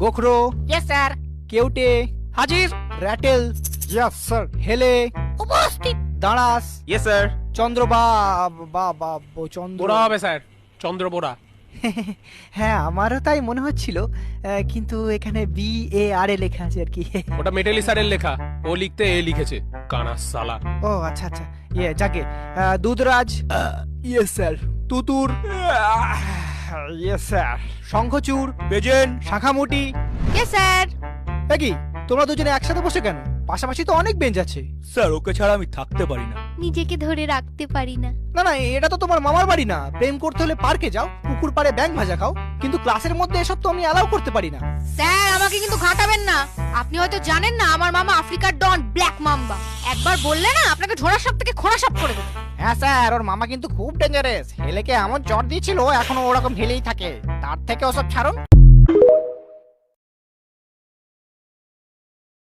গোখরো, yes sir. কেউটে, হাজির। Ratel, yes sir. হেলে, উপস্থিত। দাঁড়াস, ইয়েস স্যার। চন্দ্র চন্দ্র। বোরা হবে স্যার, চন্দ্র বোরা। হ্যাঁ আমারও তাই মনে হচ্ছিল, কিন্তু এখানে BAR এ লেখা আছে আর কি। ওটা মেটেলি স্যারের লেখা, ও লিখতে এ লিখেছে, কানা সালা। ও আচ্ছা আচ্ছা, যাকে দুধরাজ, ইয়েস স্যার। তুতুর, ইয়েস স্যার। শঙ্খচূড়, বেজেন, শাখামুটি। Yes sir. কি তোমরা দুজনে একসাথে বসে কেন? পাশাপাশি তো অনেক বেঞ্চ আছে। স্যার ওকে ছাড়া আমি থাকতে পারি না। নিজেকে ধরে রাখতে পারি না। না না, এটা তো তোমার মামার বাড়ি না। প্রেম করতে হলে পার্কে যাও, পুকুর পাড়ে ব্যাঙ ভাজা খাও, কিন্তু ক্লাসের মধ্যে এসব তো আমি অ্যালাউ করতে পারি না। স্যার আমাকে কিন্তু ঘাটাবেন না। আপনি হয়তো জানেন না আমার মামা আফ্রিকার ডন ব্ল্যাক মাম্বা। একবার বললে না আপনাকে ঝোড়া সাপ থেকে খোঁড়া সাপ করে দেবে। হ্যাঁ স্যার, ওর মামা কিন্তু খুব ডেঞ্জারাস। হেলেকে এমন চট দিয়েছিল, এখনো ওরকম ঢেলেই থাকে। তার থেকে ওসব ছাড়ুন।